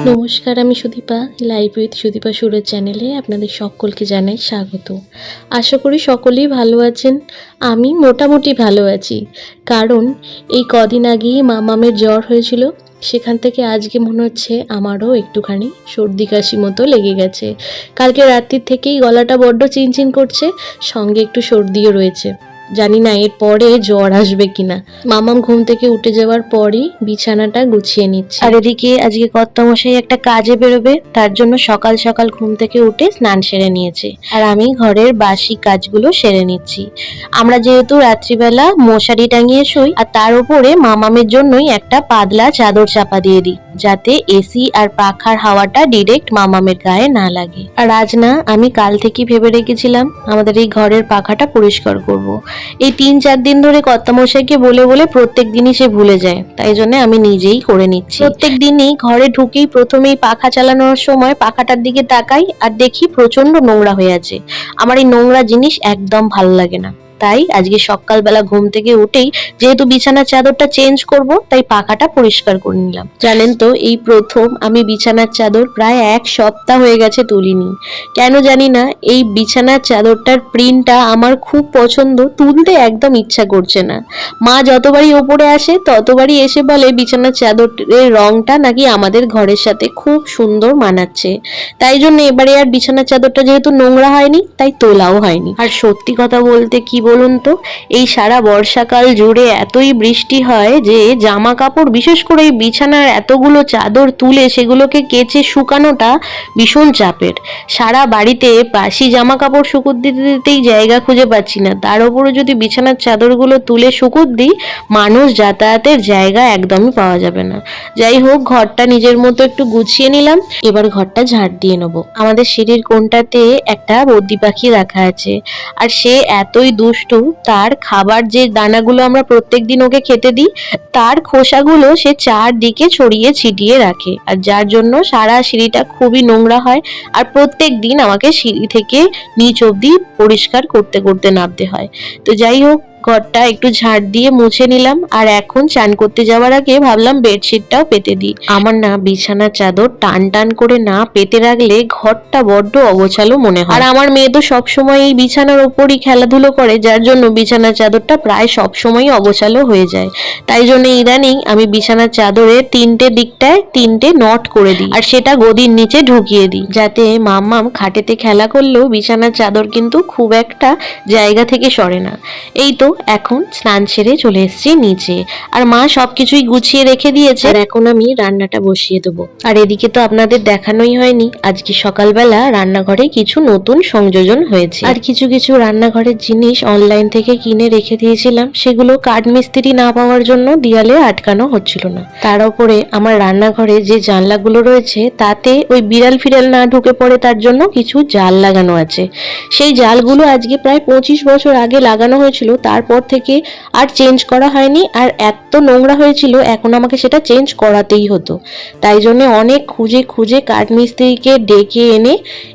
নমস্কার, আমি Sudipa. Live with Sudipa সুরের চ্যানেলে আপনাদের সকলকে জানাই স্বাগত। আশা করি সকলেই ভালো আছেন। আমি মোটামুটি ভালো আছি, কারণ এই কদিন আগেই মামামের জ্বর হয়েছিল। সেখান থেকে আজকে মনে হচ্ছে আমারও একটুখানি সর্দি কাশি মতো লেগে গেছে। কালকে রাত্রির থেকেই গলাটা বড্ড চিনচিন করছে, সঙ্গে একটু সর্দিও রয়েছে। জানি না এর পরে জ্বর আসবে কিনা। মামাম ঘুম থেকে উঠে যাওয়ার পরই বিছানাটা গুছিয়ে নিচ্ছে। আর এদিকে আজকে কর্তামশাই একটা কাজে বেরোবে, তার জন্য সকাল সকাল ঘুম থেকে উঠে স্নান সেরে নিয়েছে, আর আমি ঘরের বাসি কাজগুলো সেরে নিচ্ছি। আমরা যেহেতু রাত্রিবেলা মশারি টাঙিয়ে শুই, আর তার উপরে মামামের জন্যই একটা পাতলা চাদর চাপা দিয়ে দিই, যাতে এসি আর পাখার হাওয়াটা ডিরেক্ট মামামের গায়ে না লাগে। আর আজ না, আমি কাল থেকেই ভেবে রেখেছিলাম আমাদের এই ঘরের পাখাটা পরিষ্কার করব। এই 3-4 দিন ধরে কর্তামশাইকে বলে বলে প্রত্যেক দিনই সে ভুলে যায়, তাই জন্য আমি নিজেই করে নিচ্ছি। প্রত্যেক দিনই ঘরে ঢুকেই প্রথমেই পাখা চালানোর সময় পাখাটার দিকে তাকাই আর দেখি প্রচন্ড নোংরা হয়ে আছে। আমার এই নোংরা জিনিস একদম ভালো লাগে না। তাই আজকে সকালবেলা ঘুম থেকে উঠেই, যেহেতু বিছানার চাদরটা চেঞ্জ করব, তাই পাখাটা পরিষ্কার করে নিলাম। জানেন তো, এই প্রথম আমি বিছানার চাদর প্রায় 1 সপ্তাহ হয়ে গেছে তুলিনি। কেন জানি না, এই বিছানার চাদরটার প্রিন্টটা আমার খুব পছন্দ, তুলতে একদম ইচ্ছা করছে না। মা যতবারই ওপরে আসে ততবারই এসে বলে বিছানার চাদরের রংটা নাকি আমাদের ঘরের সাথে খুব সুন্দর মানাচ্ছে। তাই জন্য এবারে আর বিছানার চাদরটা যেহেতু নোংরা হয়নি, তাই তোলাও হয়নি। আর সত্যি কথা বলতে কি বলুন তো, এই সারা বর্ষাকাল জুড়ে এতই বৃষ্টি হয় যে জামা কাপড়, বিশেষ করে এই বিছানার এতগুলো চাদর তুলে সেগুলোকে কেচে শুকানোটা ভীষণ চাপের। সারা বাড়িতে বাসি জামা কাপড় শুকুত দিতে দিতেই জায়গা খুঁজে পাচ্ছি না, তার উপরে যদি বিছানার চাদরগুলো তুলে শুকুত দিই, মানুষ যাতায়াতের জায়গা একদমই পাওয়া যাবে না। যাই হোক, ঘরটা নিজের মতো একটু গুছিয়ে নিলাম, এবার ঘরটা ঝাড় দিয়ে নেবো। আমাদের সিঁড়ির কোণটাতে একটা বদ্রি পাখি রাখা আছে, আর সে এতই দুষ্টু, তার খাবার যে দানাগুলো আমরা প্রত্যেক দিন ওকে খেতে দিই, তার খোসাগুলো সে চারদিকে ছড়িয়ে ছিটিয়ে রাখে, আর যার জন্য সারা সিঁড়িটা খুবই নোংরা হয়। আর প্রত্যেক দিন আমাকে সিঁড়ি থেকে নিচ অব্দি পরিষ্কার করতে করতে নামতে হয়। তো যাই হোক, ঘরটা একটু ঝাড় দিয়ে মুছে নিলাম, আর এখন চান করতে যাওয়ার আগে ভাবলাম বেডশিটটাও পেতে দিই। আমার না বিছানার চাদর টান টান করে না পেতে রাখলে ঘরটা বড্ড অগোছালো মনে হয়। আর আমার মেয়ে তো সবসময় এই বিছানার ওপরই খেলাধুলো করে, যার জন্য বিছানার চাদরটা প্রায় সবসময়ই অগোছালো হয়ে যায়। তাই জন্য ইদানিং আমি বিছানার চাদরে 3টে দিকটায় 3টে নট করে দিই, আর সেটা গদির নিচে ঢুকিয়ে দিই, যাতে মাম্মাম খাটেতে খেলা করলেও বিছানার চাদর কিন্তু খুব একটা জায়গা থেকে সরে না। এই তো এখন স্নান সেরে চলে এসেছি নিচে, আর মা সবকিছুই গুছিয়ে রেখে দিয়েছে, আর এখন আমি রান্নাটা বসিয়ে দেবো। আর এদিকে তো আপনাদের দেখানোই হয়নি, আজকে সকালবেলা রান্নাঘরে কিছু নতুন সংযোজন হয়েছে। আর কিছু কিছু রান্নাঘরের জিনিস অনলাইন থেকে কিনে রেখে দিয়েছিলাম, সেগুলো কাঠ মিস্ত্রি না পাওয়ার জন্য দেয়ালে আটকানো হচ্ছিল না। তার উপরে আমার রান্নাঘরে যে জানলাগুলো রয়েছে, তাতে ওই বিড়াল ফিড়াল না ঢুকে পড়ে, তার জন্য কিছু জাল লাগানো আছে। সেই জালগুলো আজকে প্রায় 25 বছর আগে লাগানো হয়েছিল, তারপর থেকে আর চেঞ্জ করা হয়নি। আর এত নোংরা হয়েছিল, এখন আমাকে সেটা চেঞ্জ করাতেই হতো। তাই জন্য অনেক খুঁজে খুঁজে কাঠমিস্ত্রিকে ডেকে এনে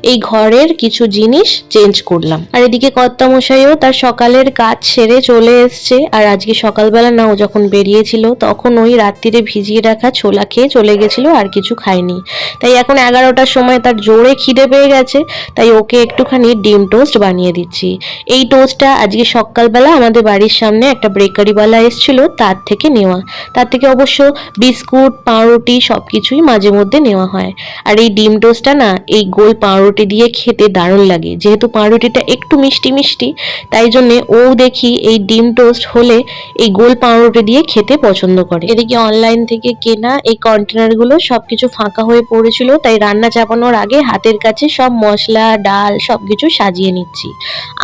এই ঘরের কিছু জিনিস চেঞ্জ করলাম। আর এদিকে কর্তামশাইও তার সকালের কাজ সেরে চলে এসছে। আর আজকে সকালবেলা না, ও যখন বেরিয়েছিল তখন ওই রাত্রিরে ভিজিয়ে রাখা ছোলা খেয়ে চলে গেছিল, আর কিছু খায়নি। তাই এখন 11টার সময় তার জোরে খিদে পেয়ে গেছে, তাই ওকে একটুখানি ডিম টোস্ট বানিয়ে দিচ্ছি। এই টোস্টটা আজকে সকালবেলা আমাদের বাড়ির সামনে একটা বেকারিওয়ালা এসেছিল, তার থেকে নেওয়া। তার থেকে অবশ্য বিস্কুট, পাউরুটি সবকিছুই মাঝে মধ্যে নেওয়া হয়। আর এই ডিম টোস্টটা না, এই গোল পাউরুটি দিয়ে খেতে দারুণ লাগে। যেহেতু পাউরুটিটা একটু মিষ্টি মিষ্টি, তাই জন্যে ও দেখি এই ডিম টোস্ট হলে এই গোল পাউরুটি দিয়ে খেতে পছন্দ করে। এদিকে অনলাইন থেকে কেনা এই কন্টেনারগুলো সবকিছু ফাঁকা হয়ে পড়েছিল, তাই রান্না চাপানোর আগে হাতের কাছে সব মশলা, ডাল সবকিছু সাজিয়ে নিচ্ছি।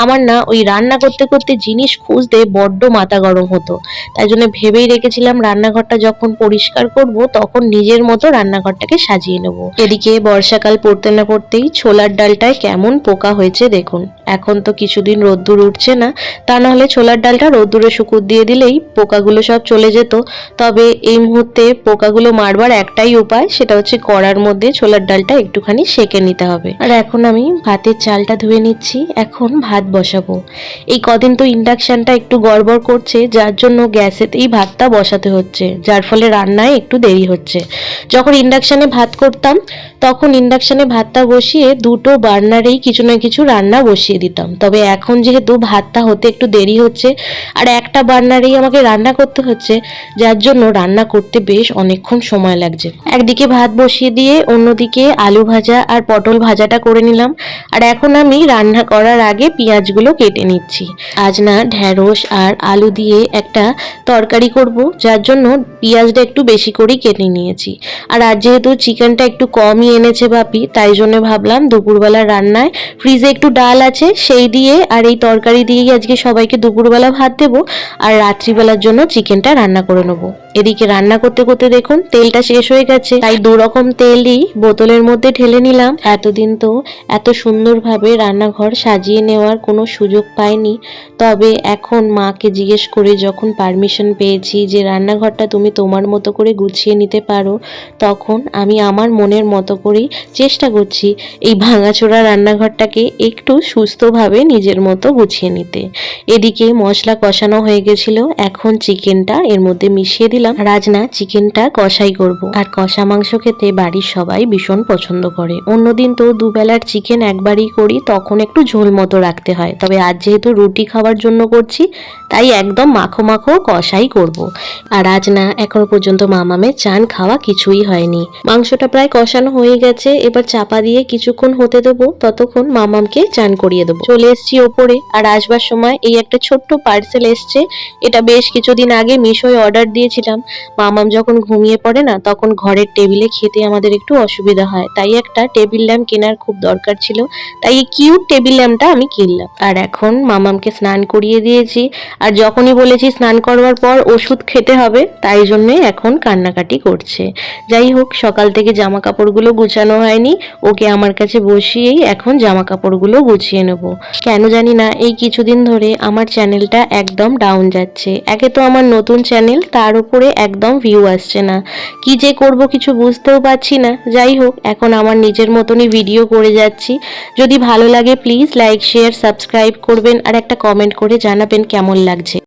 আমার না ওই রান্না করতে করতে জিনিস খুঁজতে বড্ড মাথা গরম হতো, তাই জন্য ভেবেই রেখেছিলাম রান্নাঘরটা যখন পরিষ্কার করব তখন নিজের মতো রান্নাঘরটাকে সাজিয়ে নেব। এদিকে বর্ষাকাল পড়তে না পড়তেই ছোলার ডালটায় কেমন পোকা হয়েছে দেখুন। এখন তো কিছুদিন রোদ্দুর উঠছে না, তা নাহলে ছোলার ডালটা রোদ্দুরে শুকুত দিয়ে দিলেই পোকাগুলো সব চলে যেত। তবে এই মুহূর্তে পোকাগুলো মারবার একটাই উপায়, সেটা হচ্ছে কড়ার মধ্যে ছোলার ডালটা একটুখানি সেঁকে নিতে হবে। আর এখন আমি ভাতের চালটা ধুয়ে নিচ্ছি, এখন ভাত বসাবো। এই কদিন তো ইন্ডাকশনটা চিকেনটা একটু গড়বড় করছে, যার জন্য গ্যাসেতেই ভাতটা বসাতে হচ্ছে, যার ফলে রান্নায় একটু দেরি হচ্ছে। যখন ইন্ডাকশানে ভাত করতাম তখন ইন্ডাকশানে ভাতটা বসিয়ে দুটো বার্নারেই কিছু না কিছু রান্না বসিয়ে দিতাম। তবে এখন যেহেতু ভাতটা হতে একটু দেরি হচ্ছে আর একটা বার্নারেই আমাকে রান্না করতে হচ্ছে, যার জন্য রান্না করতে বেশ অনেকক্ষণ সময় লাগছে। একদিকে ভাত বসিয়ে দিয়ে অন্যদিকে আলু ভাজা আর পটল ভাজাটা করে নিলাম। আর এখন আমি রান্না করার আগে পেঁয়াজগুলো কেটে নিচ্ছি। আজ না ঢ্যাঁড়স আর আলু দিয়ে একটা তরকারি করব, যার জন্য পেঁয়াজটা একটু বেশি করেই কেটে নিয়েছি। আর আজ যেহেতু চিকেনটা একটু কমই এনেছে বাপি, তাই জন্য ভাবলাম দুপুরবেলা রান্নায় ফ্রিজে একটু ডাল আছে সেই দিয়ে আর এই তরকারি দিয়েই আজকে সবাইকে দুপুরবেলা ভাত দেবো, আর রাত্রিবেলার জন্য চিকেনটা রান্না করে নেবো। এদিকে রান্না করতে করতে দেখুন তেলটা শেষ হয়ে গেছে, তাই দু রকম তেলই বোতলের মধ্যে ঢেলে নিলাম। এতদিন তো এত সুন্দরভাবে রান্নাঘর সাজিয়ে নেওয়ার কোনো সুযোগ পাইনি, তবে এখন মাকে জিজ্ঞেস করে যখন পারমিশন পেয়েছি যে রান্নাঘরটা তুমি তোমার মতো করে গুছিয়ে নিতে পারো, তখন আমি আমার মনের মতো করেই চেষ্টা করছি এই ভাঙাচোরা রান্নাঘরটাকে একটু সুস্থভাবে নিজের মতো গুছিয়ে নিতে। এদিকে মশলা কষানো হয়ে গেছিল, এখন চিকেনটা এর মধ্যে মিশিয়ে দিলাম। রাজনা চিকেনটা কষাই করব, আর কষা মাংস খেতে বাড়ির সবাই ভীষণ পছন্দ করে। অন্যদিন তো দুবেলার চিকেন একবারই করি, তখন একটু ঝোল মতো রাখতে হয়, তবে আজ যেহেতু রুটি খাওয়ার জন্য করছি তাই একদম মাখো মাখো কষাই করব। আর আজ না এখনো পর্যন্ত মামামের চান খাওয়া কিছুই হয়নি। মাংসটা প্রায় কষানো হয়ে গেছে, এবার চাপা দিয়ে কিছুক্ষণ হতে দেবো, ততক্ষণ মামামকে চান করিয়ে দেবো। চলে এসছি ওপরে, আর আসবার সময় এই একটা ছোট্ট পার্সেল এসছে। এটা বেশ কিছুদিন আগে মিশোয় অর্ডার দিয়েছিলাম। মামাম যখন ঘুমিয়ে পড়ে না, তখন ঘরের টেবিলে খেতে আমাদের একটু অসুবিধা হয়, তাই একটা টেবিল ল্যাম্প কেনার খুব দরকার ছিল, তাই এই কিউট টেবিল ল্যাম্পটা আমি কিনলাম। আর এখন মামামকে স্নান করিয়ে দিয়েছি, আর যখনই বলেছি স্নান করবার পর ওষুধ খেতে হবে, তাই জন্যে এখন কান্নাকাটি করছে। যাই হোক, সকাল থেকে জামা কাপড়গুলো গুছানো হয়নি, ওকে আমার কাছে বসিয়েই এখন জামা কাপড়গুলো গুছিয়ে নেব। কেন জানি না এই কিছুদিন ধরে আমার চ্যানেলটা একদম ডাউন যাচ্ছে। একে তো আমার নতুন চ্যানেল, তার উপরে একদম ভিউ আসছে না, কি যে করব কিছু বুঝতেও পারছি না। যাই হোক, এখন আমার নিজের মতনই ভিডিও করে যাচ্ছি। যদি ভালো লাগে প্লিজ লাইক শেয়ার সাবস্ক্রাইব করবেন, আর একটা কমেন্ট করে জানাবেন কেমন লাগছে।